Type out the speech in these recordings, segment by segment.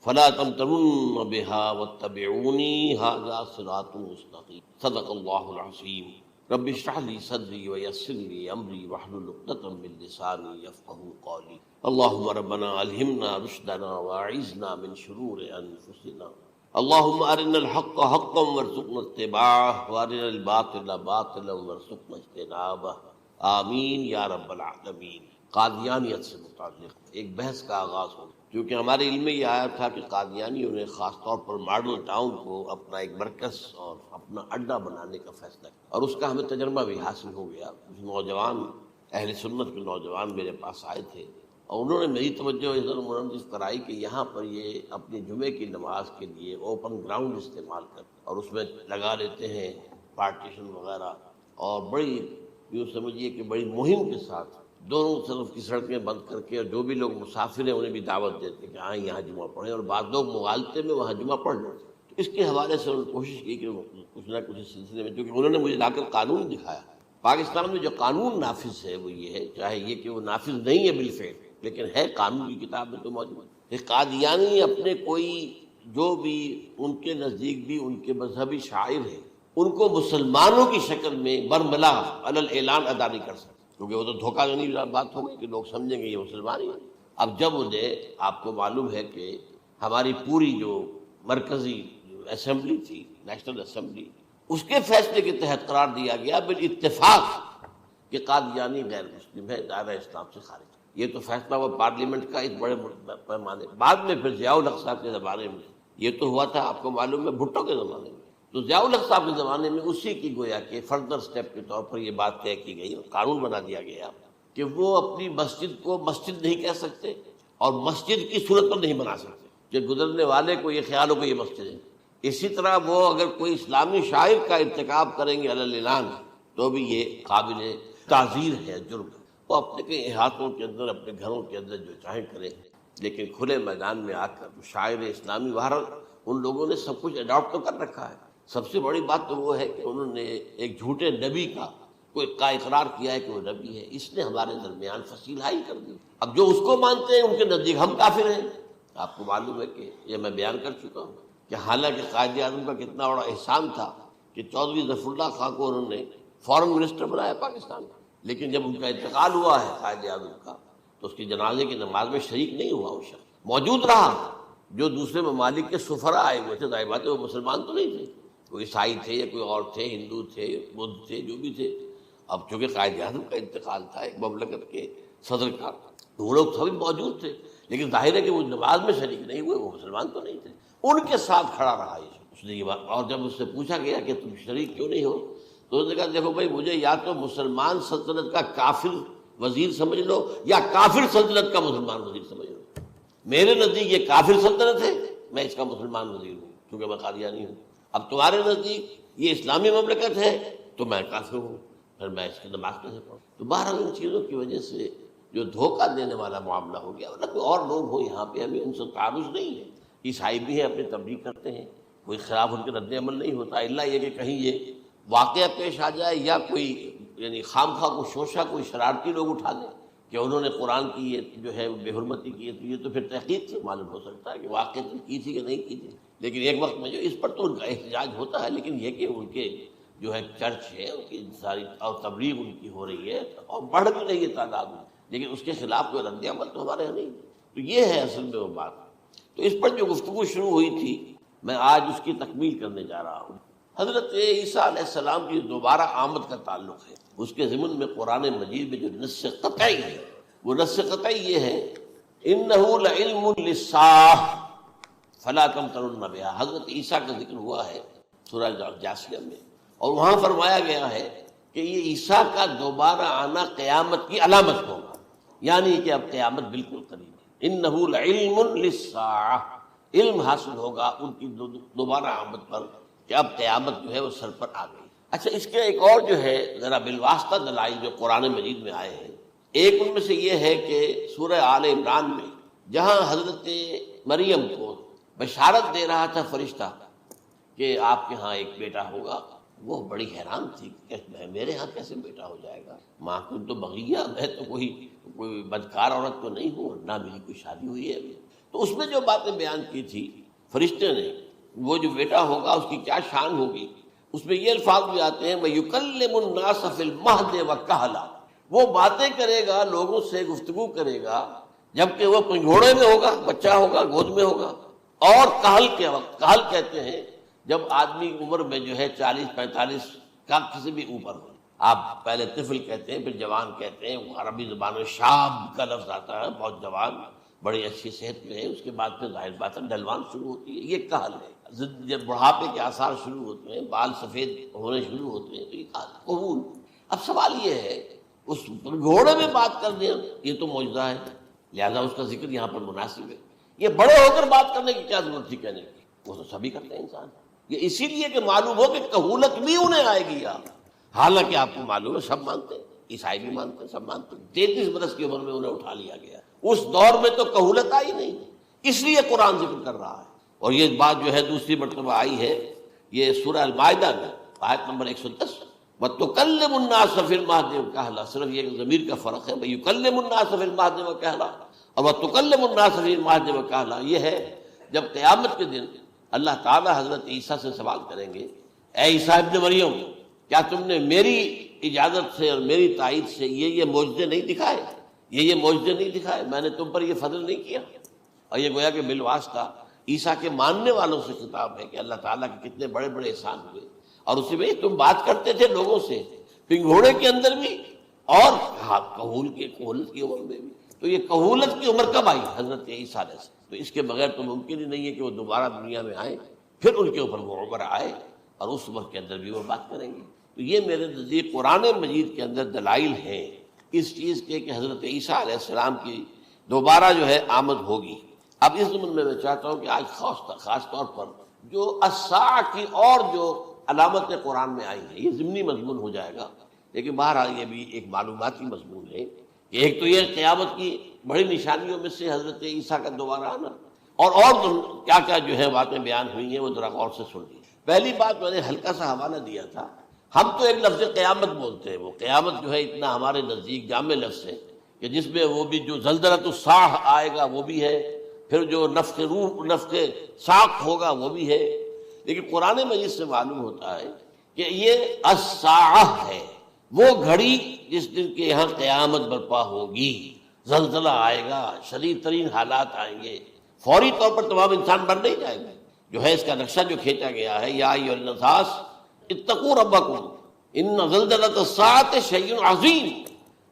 فلا تمترن بها واتبعوني هذا صراط مستقيم صدق الله العظيم رب اشرح لي صدري ويسر لي امري واحلل عقدة من لساني يفقهوا قولي اللهم ربنا الهمنا رشدنا واعذنا من شرور انفسنا اللهم ارنا الحق حقا وارزقنا اتباعه وارنا الباطل باطلا وارزقنا اجتنابه آمین یا رب العالمین۔ قادیانیت سے متعلق ایک بحث کا آغاز ہو، کیونکہ ہمارے علم میں یہ آیا تھا کہ قادیانیوں نے خاص طور پر ماڈل ٹاؤن کو اپنا ایک مرکز اور اپنا اڈا بنانے کا فیصلہ کیا، اور اس کا ہمیں تجربہ بھی حاصل ہو گیا۔ کچھ نوجوان اہل سنت کے نوجوان میرے پاس آئے تھے اور انہوں نے میری توجہ اس طرح منعکس کرائی کہ یہاں پر یہ اپنی جمعے کی نماز کے لیے اوپن گراؤنڈ استعمال کرتے اور اس میں لگا لیتے ہیں پارٹیشن وغیرہ، اور بڑی یوں سمجھیے کہ بڑی مہم کے ساتھ دونوں طرف کی سڑکیں بند کر کے، اور جو بھی لوگ مسافر ہیں انہیں بھی دعوت دیتے کہ آئیں یہاں جمعہ پڑھیں، اور بعض لوگ مغالطے میں وہاں جمعہ پڑھ لیتے۔ تو اس کے حوالے سے انہوں نے کوشش کی کہ کچھ نہ کچھ اس سلسلے میں، کیونکہ انہوں نے مجھے لا کر قانون دکھایا۔ پاکستان میں جو قانون نافذ ہے وہ یہ ہے، چاہے یہ کہ وہ نافذ نہیں ہے بالفعل، لیکن ہے قانون کی کتاب میں تو موجود ہے۔ قادیانی اپنے کوئی جو بھی ان کے نزدیک بھی ان کے مذہبی شاعر ہیں، ان کو مسلمانوں کی شکل میں برملا علی الاعلان ادا نہیں کر سکتے، کیونکہ وہ تو دھوکہ دھڑی بات ہو گئی کہ لوگ سمجھیں گے یہ مسلمان ہی ہیں۔ اب جب انہیں، آپ کو معلوم ہے کہ ہماری پوری جو مرکزی اسمبلی تھی، نیشنل اسمبلی، اس کے فیصلے کے تحت قرار دیا گیا بالاتفاق کہ قادیانی غیر مسلم ہے، دائرہ اسلام سے خارج ہے۔ یہ تو فیصلہ ہوا پارلیمنٹ کا اس بڑے پیمانے، بعد میں پھر ضیاء الحق صاحب کے زمانے میں یہ تو ہوا تھا، آپ کو معلوم ہے بھٹو کے زمانے میں، تو ضیاء الحق صاحب کے زمانے میں اسی کی گویا کہ فردر سٹیپ کے طور پر یہ بات طے کی گئی اور قانون بنا دیا گیا کہ وہ اپنی مسجد کو مسجد نہیں کہہ سکتے اور مسجد کی صورت پر نہیں بنا سکتے کہ گزرنے والے کو یہ خیال ہو کہ یہ مسجد ہے۔ اسی طرح وہ اگر کوئی اسلامی شاعر کا ارتکاب کریں گے علی الاعلان تو بھی یہ قابل تعزیر ہے، جرم ہے۔ وہ اپنے کے احاطوں کے اندر، اپنے گھروں کے اندر جو چاہیں کریں، لیکن کھلے میدان میں آ کر شاعر اسلامی بہرحال ان لوگوں نے سب کچھ اڈاپٹ تو کر رکھا ہے۔ سب سے بڑی بات تو وہ ہے کہ انہوں نے ایک جھوٹے نبی کا اقرار کیا ہے کہ وہ نبی ہے، اس نے ہمارے درمیان فصیل حائل کر دی۔ اب جو اس کو مانتے ہیں ان کے نزدیک ہم کافر ہیں۔ آپ کو معلوم ہے کہ یہ میں بیان کر چکا ہوں کہ حالانکہ قائد اعظم کا کتنا بڑا احسان تھا کہ چودھری ظفر اللہ خان کو انہوں نے فارن منسٹر بنایا پاکستان کا، لیکن جب ان کا انتقال ہوا ہے قائد اعظم کا تو اس کی جنازے کی نماز میں شریک نہیں ہوا، وہ شخص موجود رہا۔ جو دوسرے ممالک کے سفراء آئے ہوئے تھے، ظاہر بات ہے وہ مسلمان تو نہیں تھے، وہ عیسائی تھے یا کوئی اور تھے، ہندو تھے، بدھ تھے، جو بھی تھے۔ اب چونکہ قائد اعظم کا انتقال تھا ایک مملکت کے صدر کا، تو وہ لوگ سبھی موجود تھے، لیکن ظاہر ہے کہ وہ نماز میں شریک نہیں ہوئے، وہ مسلمان تو نہیں تھے۔ ان کے ساتھ کھڑا رہا اس نے یہ بات، اور جب اس سے پوچھا گیا کہ تم شریک کیوں نہیں ہو تو اس نے کہا دیکھو بھائی، مجھے یا تو مسلمان سلطنت کا کافر وزیر سمجھ لو یا کافر سلطنت کا مسلمان وزیر سمجھ لو۔ میرے نزدیک یہ کافر سلطنت ہے، میں اس کا مسلمان وزیر ہوں کیونکہ میں قادیانی ہوں۔ اب تمہارے نزدیک یہ اسلامی مملکت ہے تو میں کافر ہوں، پھر میں اس کی نماز کیسے پڑھوں؟ تو بہرحال ان چیزوں کی وجہ سے جو دھوکہ دینے والا معاملہ ہو گیا، ورنہ کوئی اور لوگ ہوں یہاں پہ، ہمیں ان سے تعارض نہیں ہے۔ عیسائی بھی ہیں، اپنی تبلیغ کرتے ہیں، کوئی خلاف ان کے رد عمل نہیں ہوتا، الا یہ کہ کہیں یہ واقعہ پیش آ جائے یا کوئی یعنی خام خواہ کو شوشہ کوئی شرارتی لوگ اٹھا لیں کہ انہوں نے قرآن کی یہ جو ہے بے حرمتی کی ہے، تو یہ تو پھر تحقیق سے معلوم ہو سکتا ہے کہ واقعہ کی تھی کہ نہیں کی تھی۔ لیکن ایک وقت میں جو اس پر تو ان کا احتجاج ہوتا ہے، لیکن یہ کہ ان کے جو ہے چرچ ہے ان کی ساری اور تبلیغ ان کی ہو رہی ہے اور بڑھ بھی رہی ہے تعداد میں، لیکن اس کے خلاف کوئی رد عمل تو ہمارے یہاں نہیں۔ تو یہ ہے اصل میں وہ بات۔ تو اس پر جو گفتگو شروع ہوئی تھی میں آج اس کی تکمیل کرنے جا رہا ہوں۔ حضرت عیسیٰ علیہ السلام کی دوبارہ آمد کا تعلق ہے، اس کے ضمن میں قرآن مجید میں جو نص قطعی ہے، وہ نص قطعی یہ ہے اِنَّهُ لَعِلْمٌ لِلسَّاعَةِ فَلَا تَمْتَرُنَّ بِهَا۔ حضرت عیسیٰ کا ذکر ہوا ہے سورہ جاثیہ میں، اور وہاں فرمایا گیا ہے کہ یہ عیسیٰ کا دوبارہ آنا قیامت کی علامت ہوگا، یعنی کہ اب قیامت بالکل قریب ہے۔ اِنَّهُ لَعِلْمٌ لِلسَّاعَةِ، علم حاصل ہوگا ان کی دوبارہ آمد پر کہ اب قیامت جو ہے وہ سر پر آ گئی۔ اچھا، اس کے ایک اور جو ہے ذرا بالواسطہ دلائل جو قرآن مجید میں آئے ہیں، ایک ان میں سے یہ ہے کہ سورہ آل عمران میں جہاں حضرت مریم کو بشارت دے رہا تھا فرشتہ کہ آپ کے ہاں ایک بیٹا ہوگا، وہ بڑی حیران تھی کہ میرے ہاں کیسے بیٹا ہو جائے گا، ماں کو تو بغیہ، میں تو کوئی بدکار عورت تو نہیں ہوں، نہ میری کوئی شادی ہوئی ہے ابھی۔ تو اس میں جو باتیں بیان کی تھی فرشتے نے، وہ جو بیٹا ہوگا اس کی کیا شان ہوگی، اس میں یہ الفاظ بھی آتے ہیں وَيُكَلِّمُ النَّاسَ فِي الْمَهْدِ وَكَهْلًا، وہ باتیں کرے گا، لوگوں سے گفتگو کرے گا جبکہ وہ پنگھوڑے میں ہوگا، بچہ ہوگا، گود میں ہوگا، اور کہل کے وقت، کہل کہتے ہیں جب آدمی عمر میں جو ہے 40-45 کا کسی بھی اوپر ہو، آپ پہلے طفل کہتے ہیں، پھر جوان کہتے ہیں، عربی زبان میں شاب کا لفظ آتا ہے، بہت جوان، بڑی اچھی صحت میں ہے، اس کے بعد پھر ظاہر بات ہے ڈھلوان شروع ہوتی ہے، یہ کہل ہے، جب بڑھاپے کے آثار شروع ہوتے ہیں، بال سفید ہونے شروع ہوتے ہیں، تو یہ کہل، قبول۔ اب سوال یہ ہے اس گھوڑے میں بات کر دیں، یہ تو معجزہ ہے، لہذا اس کا ذکر یہاں پر مناسب ہے۔ یہ بڑے ہو کر بات کرنے کی کیا ضرورت تھی کہنے کی، وہ تو سبھی کرتے ہیں انسان، یہ اسی لیے کہ معلوم ہو کہ کہولت بھی انہیں آئے گی یار، حالانکہ آپ کو معلوم ہے سب مانتے ہیں، عیسائی بھی مانتے ہیں، سب مانتے ہیں، 33 برس کی عمر میں انہیں اٹھا لیا گیا، اس دور میں تو کہولت آئی نہیں، اس لیے قرآن ذکر کر رہا ہے۔ اور یہ بات جو ہے دوسری مرتبہ آئی ہے، یہ سورہ المائدہ میں آیت نمبر 110، وَتُكَلِّمُ النَّاسَ فِي الْمَهْدِ وَكَهْلًا، صرف یہ ضمیر کا فرق ہے، وَيُكَلِّمُ النَّاسَ فِي الْمَهْدِ وَكَهْلًا، اور وَتُكَلِّمُ النَّاسَ فِي الْمَهْدِ وَكَهْلًا یہ ہے جب قیامت کے دن اللہ تعالیٰ حضرت عیسیٰ سے سوال کریں گے، اے عیسیٰ ابن مریم، کیا تم نے میری اجازت سے اور میری تائید سے یہ معجزے نہیں دکھائے، یہ معجزے نہیں دکھائے، میں نے تم پر یہ فضل نہیں کیا؟ اور یہ گویا کہ بالواسطہ عیسیٰ کے ماننے والوں سے خطاب ہے کہ اللہ تعالیٰ کے کتنے بڑے بڑے احسان ہوئے، اور اسی میں تم بات کرتے تھے لوگوں سے پنگھوڑے کے اندر بھی اور کہولت کی عمر میں بھی، تو یہ کہولت کی عمر کب آئی؟ حضرت عیسیٰ علیہ السلام، تو اس کے بغیر تو ممکن ہی نہیں ہے کہ وہ دوبارہ دنیا میں آئے، پھر ان کے اوپر وہ عمر آئے اور اس عمر کے اندر بھی وہ بات کریں گے۔ تو یہ میرے نزدیک قرآن مجید کے اندر دلائل ہیں اس چیز کے کہ حضرت عیسیٰ علیہ السلام کی دوبارہ جو ہے آمد ہوگی۔ اب اس ضمن میں چاہتا ہوں کہ آج خاص طور پر جو الساعہ کی اور جو علامتیں قرآن میں آئی ہیں، یہ ضمنی مضمون ہو جائے گا، لیکن بہرحال یہ بھی ایک معلوماتی مضمون ہے کہ ایک تو یہ قیامت کی بڑی نشانیوں میں سے حضرت عیسیٰ کا دوبارہ آنا، اور کیا کیا جو ہے باتیں بیان ہوئی ہیں وہ ذرا غور سے سن لی۔ پہلی بات میں نے ہلکا سا حوالہ دیا تھا، ہم تو ایک لفظ قیامت بولتے ہیں، وہ قیامت جو ہے اتنا ہمارے نزدیک جامع لفظ ہے کہ جس میں وہ بھی جو زلزلۃ الصاع آئے گا وہ بھی ہے، پھر جو نفخ روح نفخ ساق ہوگا وہ بھی ہے، لیکن قرآن مجید سے معلوم ہوتا ہے کہ یہ الساعہ ہے، وہ گھڑی جس دن کے یہاں قیامت برپا ہوگی، زلزلہ آئے گا، شدید ترین حالات آئیں گے، فوری طور پر تمام انسان بن نہیں جائے گا، جو ہے اس کا نقشہ جو کھینچا گیا ہے، یا ایھا الناس اتقوا ربکم ان زلزلۃ الساعۃ شیء عظیم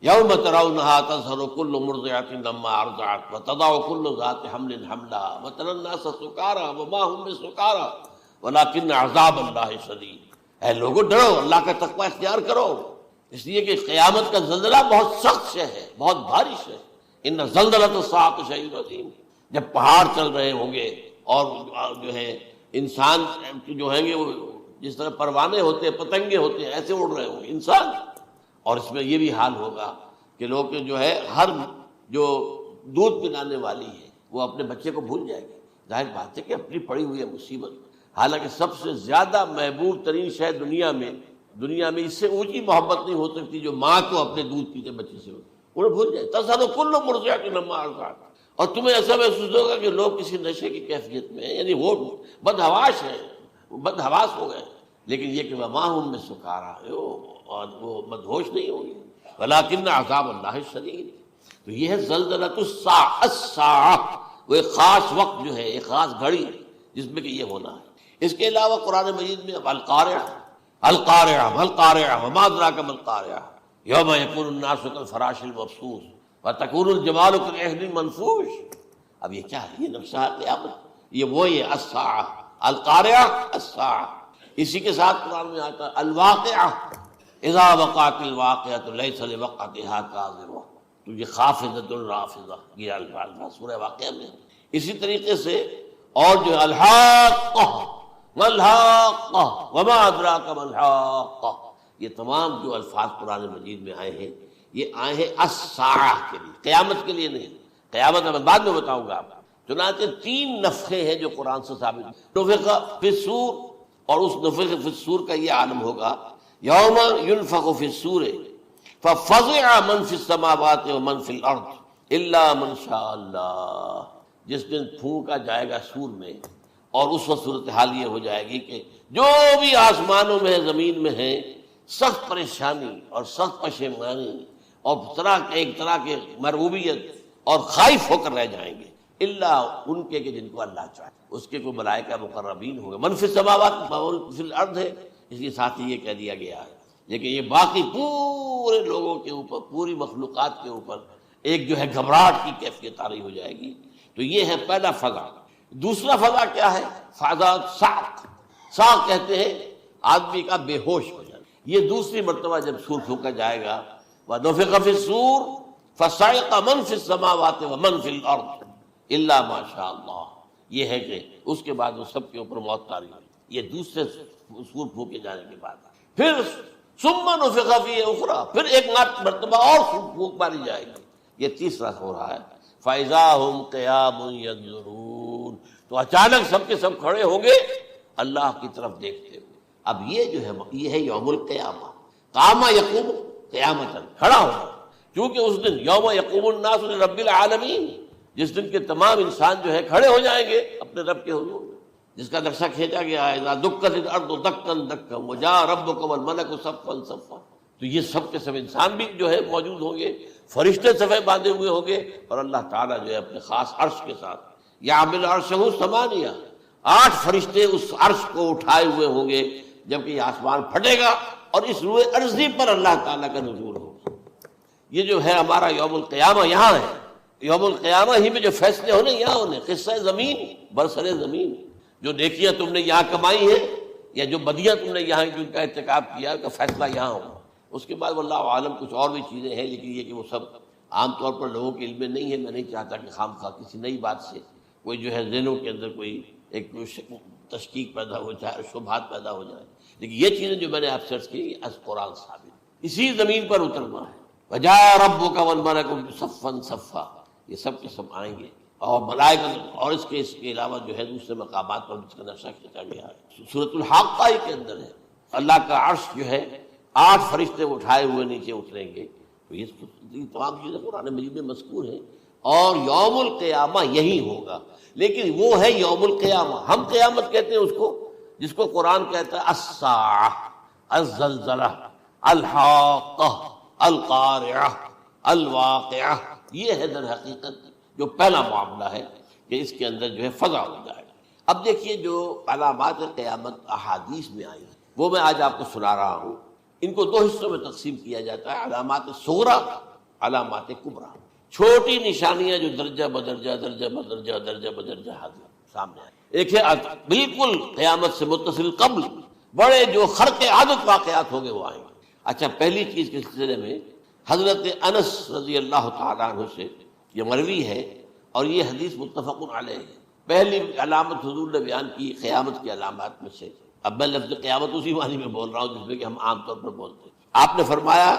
یوم ترونها تذہل کل مرضعۃ عما ارضعت وتضع کل ذات حمل حملها وتری الناس سکارى وما هم بسکارى ولکن عذاب اللہ شدید۔ اے لوگوں ڈرو، اللہ کا تقوی اختیار کرو، اس لیے کہ قیامت کا زلزلہ بہت سخت شے ہے، بہت بھاری شے ہے۔ ان زلزلۃ الساعۃ شیء عظیم، جب پہاڑ چل رہے ہوں گے اور جو ہے انسان جو ہیں گے وہ جس طرح پروانے ہوتے ہیں، پتنگے ہوتے ہیں، ایسے اڑ رہے ہوں گے انسان، اور اس میں یہ بھی حال ہوگا کہ لوگ جو ہے ہر جو دودھ پلانے والی ہے وہ اپنے بچے کو بھول جائے گی، ظاہر بات ہے کہ اپنی پڑی ہوئی ہے مصیبت، حالانکہ سب سے زیادہ محبوب ترین شے دنیا میں اس سے اونچی محبت نہیں ہو سکتی جو ماں کو اپنے دودھ پیتے بچے سے انہیں بھول جائے، تذہل کل مرضعۃ عما ارضعت، اور تمہیں ایسا محسوس ہوگا کہ لوگ کسی نشے کی کیفیت میں ہیں، یعنی وہ بدحواس ہیں، بدحواس ہو گئے، لیکن یہ کہ وما هم بسکارى، اور وہ مدہوش نہیں ہوں گے، ولکن عذاب اللہ شدید۔ تو یہ ہے زلزلۃ الساعہ، وہ ایک خاص وقت جو ہے، ایک خاص گھڑی جس میں کہ یہ ہونا ہے۔ اس کے علاوہ قرآن مجید میں القارعہ القارعہ مالقارعہ وما ادراک مالقارعہ یوم یکون الناس کالفراش المبثوث وتکون الجبال کالعہن المنفوش۔ اب یہ کیا ہے؟ یہ نقشہ قیامت، یہ وہی ہے الساعہ، القارعہ الساعہ۔ اسی کے ساتھ قرآن میں آتا ہے الواقعہ اذا وقعت الواقعۃ لیس لوقعتها کاذبہ، تو یہ خافضۃ رافضہ، یہ الفاظ سورہ واقعہ میں۔ اسی طریقے سے اور جو الحاقہ والحاقہ وما ادراک ما الحاقہ، یہ تمام جو الفاظ قرآن مجید میں آئے ہیں یہ آئے ہیں الساعہ کے لیے، قیامت کے لیے نہیں۔ قیامت میں بعد میں بتاؤں گا آپ۔ چنانچہ 3 نفخے ہیں جو قرآن سے ثابت، نفخ فی الصور، اور اس نفخ فی الصور کا یہ عالم ہوگا یوم ینفخ فی الصور ففزع من فی السماوات ومن فی الارض الا من شاء اللہ، جس دن پھونکا جائے گا سور میں، اور اس وقت صورتحال یہ ہو جائے گی کہ جو بھی آسمانوں میں ہے زمین میں ہے سخت پریشانی اور سخت پشیمانی اور ایک طرح کے مرعوبیت اور خائف ہو کر رہ جائیں گے، اللہ ان کے کہ جن کو اللہ چاہے۔ اس کے کوئی ملائکہ مقربین ہوں گے، من فی السماوات و من فی الارض ہے، اس کے ساتھ ہی یہ کہہ دیا گیا ہے، لیکن یہ باقی پورے لوگوں کے اوپر، پوری مخلوقات کے اوپر ایک جو ہے گھبراہٹ کی کیفیت طاری ہو جائے گی۔ تو یہ ہے پہلا فضا۔ دوسرا فضا کیا ہے؟ فضا صعق۔ صعق کہتے ہیں آدمی کا بے ہوش ہو جانا۔ یہ دوسری مرتبہ جب سور پھونکا جائے گا، وَنُفِخَ فِي الصُّورِ فَصَعِقَ مَن فِي السَّمَاوَاتِ وَمَن فِي الْأَرْضِ إِلَّا مَا شَاءَ اللَّهُ۔ یہ ہے کہ اس کے بعد وہ سب کے اوپر موت طاری ہوئی۔ یہ دوسرے سور پھونکے جانے کے بعد پھر ثُمَّ نُفِخَ فِيهِ أُخْرَى، پھر ایک مرتبہ اور پھونک ماری جائے گی۔ یہ تیسرا ہو رہا ہے، فَإِذَا هُمْ قِيَامٌ يَنظُرُونَ، تو اچانک سب کے سب کھڑے ہوں گے اللہ کی طرف دیکھتے ہوئے۔ اب یہ جو ہے یہ ہے یوم القیامہ، قام یقوم قیامتاً، کھڑا ہوگا، کیونکہ اس دن یوم یقوم الناس لرب العالمین، جس دن کے تمام انسان جو ہے کھڑے ہو جائیں گے اپنے رب کے حضور میں، جس کا نقشہ کھینچا گیا ہے اذا دکت الارض دکا دکا وجاء ربک والملک صفا صفا۔ تو یہ سب کے سب انسان بھی جو ہے موجود ہوں گے، فرشتے صفے باندھے ہوئے ہوں گے، اور اللہ تعالیٰ جو ہے اپنے خاص عرش کے ساتھ یحمل عرشہ ثمانیہ، 8 فرشتے اس عرش کو اٹھائے ہوئے ہوں گے، جبکہ یہ آسمان پھٹے گا اور اس روئے ارضی پر اللہ تعالیٰ کا نزول ہوگا۔ یہ جو ہے ہمارا یوم القیامہ یہاں ہے، یوم القیامہ ہی میں جو فیصلے ہونے یہاں ہونے، قصہ زمین برسر زمین، جو نیکیاں تم نے یہاں کمائی ہیں یا جو بدیاں تم نے یہاں جن کا ارتکاب کیا کا فیصلہ یہاں ہوگا۔ اس کے بعد واللہ عالم کچھ اور بھی چیزیں ہیں، لیکن یہ کہ وہ سب عام طور پر لوگوں کے علم میں نہیں ہے۔ میں نہیں چاہتا کہ خام خواہ کسی نئی بات سے کوئی جو ہے ذہنوں کے اندر کوئی ایک تشکیک پیدا ہو جائے، شبہات پیدا ہو جائے، لیکن یہ چیزیں جو میں نے آپ سرچ کی از قرآن ثابت، اسی زمین پر اترنا ہے۔ وجاء ربک والملک صفا صفا، یہ سب کے سب آئیں گے، اور ملائکہ، اور اس کے علاوہ جو ہے دوسرے مقامات پر اس کا نقشہ کھینچا گیا ہے۔ سورۃ الحاقہ کے اندر ہے، اللہ کا عرش جو ہے 8 فرشتے اٹھائے ہوئے نیچے اتریں گے۔ تو یہ تمام چیزیں قرآن مجید میں مذکور ہیں، اور یوم القیامہ یہی ہوگا، لیکن وہ ہے یوم القیامہ۔ ہم قیامت کہتے ہیں اس کو جس کو قرآن کہتا ہے الساعہ، الزلزلہ، الحاقہ، القارعہ، الواقعہ۔ یہ ہے در حقیقت جو پہلا معاملہ ہے کہ اس کے اندر جو ہے فضا ہو جائے گا۔ اب دیکھیے جو علامات قیامت احادیث میں آئی ہیں وہ میں آج آپ کو سنا رہا ہوں۔ ان کو 2 حصوں میں تقسیم کیا جاتا ہے، علامات صغریٰ، علامات کبریٰ۔ چھوٹی نشانیاں جو درجہ بدرجہ درجہ بدرجہ درجہ بدرجہ حاضر سامنے آئے۔ ایک ہے بالکل قیامت سے متصل قبل بڑے جو خرق عادت واقعات ہوں گے وہ آئیں گے۔ اچھا، پہلی چیز کے سلسلے میں حضرت انس رضی اللہ تعالیٰ عنہ سے یہ مروی ہے، اور یہ حدیث متفق علیہ ہے۔ پہلی علامت حضور نے بیان کی قیامت کی علامات میں سے، اب میں لفظ قیامت اسی معنی میں بول رہا ہوں جس میں کہ ہم عام طور پر بولتے ہیں۔ آپ نے فرمایا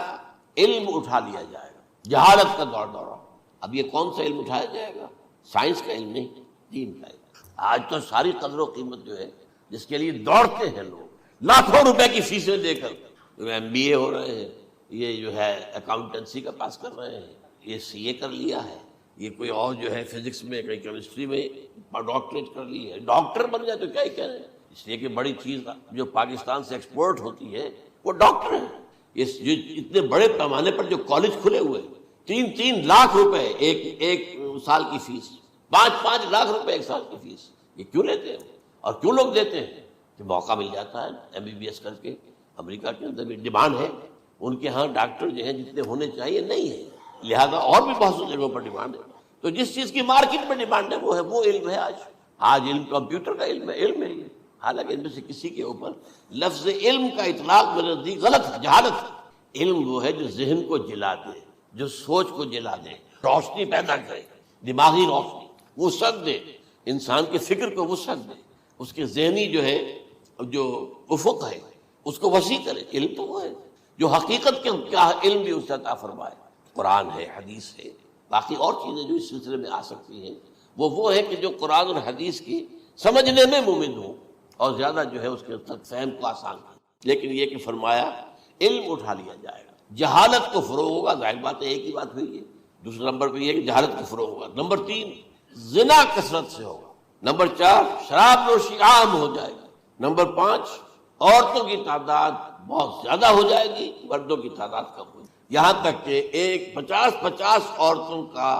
علم اٹھا لیا جائے گا، جہالت کا دور دورہ۔ اب یہ کون سا علم اٹھایا جائے گا؟ سائنس کا علم نہیں، دین کا علم۔ آج تو ساری قدر و قیمت جو ہے جس کے لیے دوڑتے ہیں لوگ، لاکھوں روپے کی فیسیں دے کر، MBA ہو رہے ہیں، یہ جو ہے اکاؤنٹنسی کا پاس کر رہے ہیں، یہ CA کر لیا ہے، یہ کوئی اور جو ہے فزکس میں، کوئی کیمسٹری میں ڈاکٹریٹ کر لی ہے، ڈاکٹر بن جائے تو کیا ہی کہہ رہے ہیں۔ اس لیے کہ بڑی چیز جو پاکستان سے ایکسپورٹ ہوتی ہے وہ ڈاکٹر ہیں۔ اس جو اتنے بڑے پیمانے پر جو کالج کھلے ہوئے، 3 لاکھ روپے ایک سال کی فیس، 5 لاکھ روپے ایک سال کی فیس، یہ کیوں لیتے ہیں اور کیوں لوگ دیتے ہیں؟ کہ موقع مل جاتا ہے MBBS کر کے۔ امریکہ کے اندر بھی ڈیمانڈ ہے، ان کے ہاں ڈاکٹر جو ہیں جتنے ہونے چاہیے نہیں ہے، لہذا اور بھی بہت سی جگہوں پر ڈیمانڈ ہے۔ تو جس چیز کی مارکیٹ میں ڈیمانڈ ہے وہ علم ہے۔ آج علم کمپیوٹر کا علم ہے، علم ہے یہ، حالانکہ ان میں سے کسی کے اوپر لفظ علم کا اطلاق میرے نزدیک غلط ہے، جہالت ہے۔ علم وہ ہے جو ذہن کو جلا دے، جو سوچ کو جلا دے، روشنی پیدا کرے، دماغی روشنی، وسعت دے، انسان کے فکر کو وسعت دے، اس کے ذہنی جو ہے جو افق ہے اس کو وسیع کرے۔ علم تو وہ ہے جو حقیقت کے کیا علم بھی اسے عطا فرمائے۔ قرآن ہے، حدیث ہے، باقی اور چیزیں جو اس سلسلے میں آ سکتی ہیں وہ ہے کہ جو قرآن اور حدیث کی سمجھنے میں مومن ہوں اور زیادہ جو ہے اس کے فہم کو آسان کرے۔ لیکن یہ کہ فرمایا علم اٹھا لیا جائے گا، جہالت کو فروغ ہوگا۔ ظاہر بات ہے، ایک ہی بات ہوئی ہے۔ دوسرا نمبر پہ یہ کہ جہالت کو فروغ ہوگا۔ نمبر 3، زنا کثرت سے ہوگا۔ نمبر 4 شراب نوشی عام ہو جائے گی۔ نمبر 5 عورتوں کی تعداد بہت زیادہ ہو جائے گی، مردوں کی تعداد کم ہو جائے گی، یہاں تک کہ 50 عورتوں کا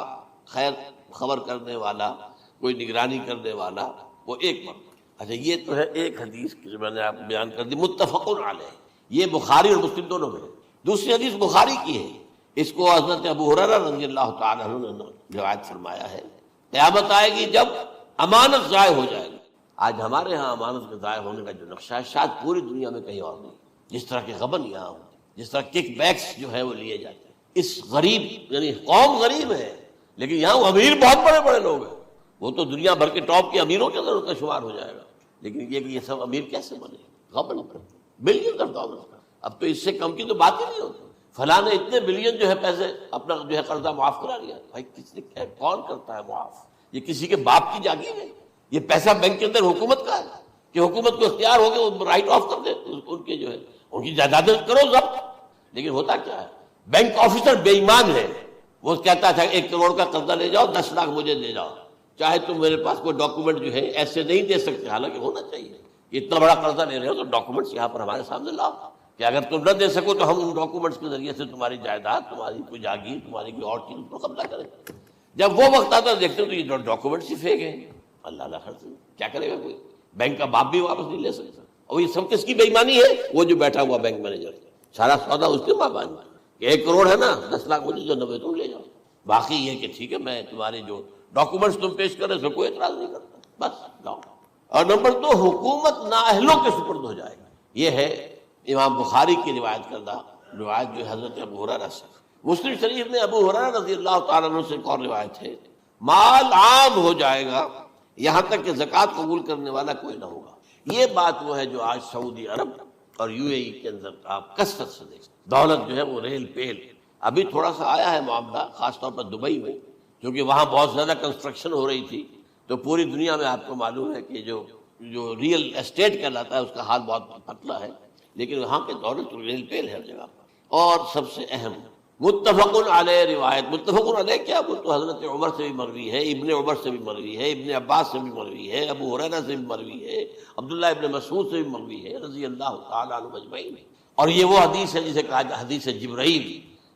خیر خبر کرنے والا، کوئی نگرانی کرنے والا، وہ ایک مرد۔ اچھا یہ تو ہے ایک حدیث جو میں نے آپ بیان کر دی، متفق علیہ، یہ بخاری اور مسلم دونوں میں ہے۔ دوسری حدیث بخاری کی ہے، اس کو حضرت ابو ہریرہ رضی اللہ تعالیٰ عنہ نے روایت فرمایا ہے، قیامت آئے گی جب امانت ضائع ہو جائے گی۔ آج ہمارے ہاں امانت کے ضائع ہونے کا جو نقشہ ہے شاید پوری دنیا میں کہیں اور نہیں، جس طرح کے غبن یہاں ہوتے ہیں، جس طرح کک بیکس جو ہے وہ لیے جاتے ہیں۔ اس غریب یعنی قوم غریب ہے، لیکن یہاں وہ امیر بہت بڑے بڑے لوگ ہیں، وہ تو دنیا بھر کے ٹاپ کے امیروں کے اندر ان کا شمار ہو جائے گا، لیکن یہ کہ یہ سب امیر کیسے بنے؟ غبن پر بلین دولت کا، اب تو اس سے کم کی تو بات ہی نہیں ہوتی۔ فلاں نے اتنے بلین جو ہے پیسے اپنا جو ہے قرضہ معاف کرا لیا۔ بھائی کس نے کیا، کون کرتا ہے معاف؟ یہ کسی کے باپ کی جاگیر ہے؟ یہ پیسہ بینک کے اندر حکومت کا ہے کہ حکومت کو اختیار ہو کے وہ رائٹ آف کر دے ان کے جو ہے ان کی جائیدادیں کرو ضبط۔ لیکن ہوتا کیا ہے، بینک آفیسر بے ایمان ہے، وہ کہتا تھا 1 کروڑ کا قرضہ لے جاؤ، 10 لاکھ مجھے دے جاؤ، چاہے تم میرے پاس کوئی ڈاکومنٹ جو ہے ایسے نہیں دے سکتے، حالانکہ ہونا چاہیے، اتنا بڑا قرضہ لے رہے ہو تو ڈاکومنٹس یہاں پر ہمارے سامنے لاؤ کہ اگر تم نہ دے سکو تو ہم ان ڈاکومنٹس کے ذریعے سے تمہاری جائیداد، تمہاری کوئی جاگیر، تمہاری کوئی اور چیز پر قبضہ کریں۔ جب وہ وقت آتا ہے دیکھتے تو یہ ڈاکومنٹس ہی فیک ہیں، اللہ اللہ خرچ کیا کرے گا کوئی؟ بینک کا باپ بھی واپس نہیں لے سکتا۔ اور یہ سب کس کی بے ایمانی ہے؟ وہ جو بیٹھا ہوا بینک مینیجر، سارا سودا اس کے ماں باپ کہ 1 کروڑ ہے نا، 10 لاکھ مجھے جو 90 تم لے جاؤ، باقی یہ کہ ٹھیک ہے میں تمہارے جو ڈاکومنٹس تم پیش کر رہے اس میں کوئی اعتراض نہیں کرتا، بس جاؤ۔ اور نمبر 2 حکومت نااہلوں کے سپرد ہو جائے گی۔ یہ ہے امام بخاری کی روایت کردہ روایت جو حضرت ابو ہریرہ سے۔ مسلم شریف میں ابو ہریرہ رضی اللہ تعالیٰ عنہ سے ایک اور روایت ہے، مال عام ہو جائے گا یہاں تک کہ زکوٰۃ قبول کرنے والا کوئی نہ ہوگا۔ یہ بات وہ ہے جو آج سعودی عرب اور UAE کے اندر آپ کثرت سے دیکھیں، دولت جو ہے وہ ریل پیل۔ ابھی تھوڑا سا آیا ہے معاملہ خاص طور پر دبئی میں، کیونکہ وہاں بہت زیادہ کنسٹرکشن ہو رہی تھی، تو پوری دنیا میں آپ کو معلوم ہے کہ جو ریئل اسٹیٹ کہلاتا ہے اس کا حال بہت پتلا ہے، لیکن وہاں کے دولت ریل پیل ہے ہر جگہ پر۔ اور سب سے اہم متفق علیہ روایت، متفق علیہ کیا، وہ تو حضرت عمر سے بھی مروی ہے، ابن عمر سے بھی مروی ہے، ابن عباس سے بھی مروی ہے، ابو ہریرہ سے بھی مروی ہے، عبداللہ ابن مسعود سے بھی مروی ہے رضی اللہ تعالیٰ عنہ اجمعین۔ اور یہ وہ حدیث ہے جسے کہا جاتا حدیث جبرائیل،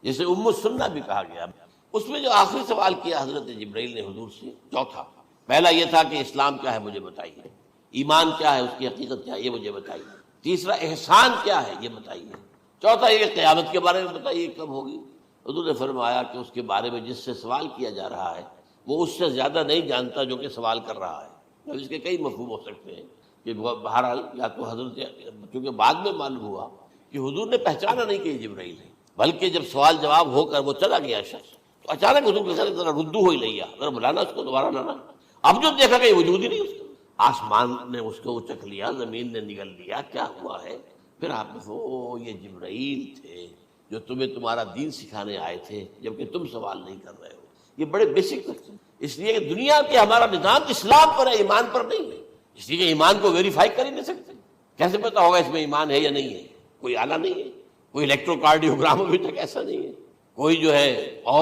جسے ام السنہ بھی کہا گیا۔ اس میں جو آخری سوال کیا حضرت جبرائیل نے حضور سے، چوتھا، پہلا یہ تھا کہ اسلام کیا ہے مجھے بتائیے، ایمان کیا ہے، اس کی حقیقت کیا ہے یہ مجھے بتائیے، تیسرا احسان کیا ہے یہ بتائیے، چوتھا یہ کہ قیامت کے بارے میں بتائیے کب ہوگی۔ حضور نے فرمایا کہ اس کے بارے میں جس سے سوال کیا جا رہا ہے وہ اس سے زیادہ نہیں جانتا جو کہ سوال کر رہا ہے۔ اب اس کے کئی مفہوم ہو سکتے ہیں کہ بہرحال یا تو حضرت، کیونکہ بعد میں معلوم ہوا کہ حضور نے پہچانا نہیں کہ یہ جبرائیل ہے، بلکہ جب سوال جواب ہو کر وہ چلا گیا شخص تو اچانک حضور کے ساتھ ذرا ردو ہو ہی لیا، ذرا بلانا اس کو، دوبارہ لانا۔ اب جو دیکھا کہ یہ وجود ہی نہیں اس کا، آسمان نے اس کو چکھ لیا، زمین نے نگل لیا، کیا ہوا ہے؟ پھر آپ نے یہ جبرائیل تھے جو تمہیں تمہارا دین سکھانے آئے تھے، جبکہ تم سوال نہیں کر رہے ہو۔ یہ بڑے بیسک ہیں، اس لیے کہ دنیا کے ہمارا نظام اسلام پر ہے، ایمان پر نہیں ہے، اس لیے کہ ایمان کو ویریفائی کر ہی نہیں سکتے، کیسے پتا ہوگا اس میں ایمان ہے یا نہیں ہے؟ کوئی آلہ نہیں ہے، کوئی الیکٹرو کارڈیوگرام ابھی تک ایسا نہیں ہے، کوئی جو ہے اور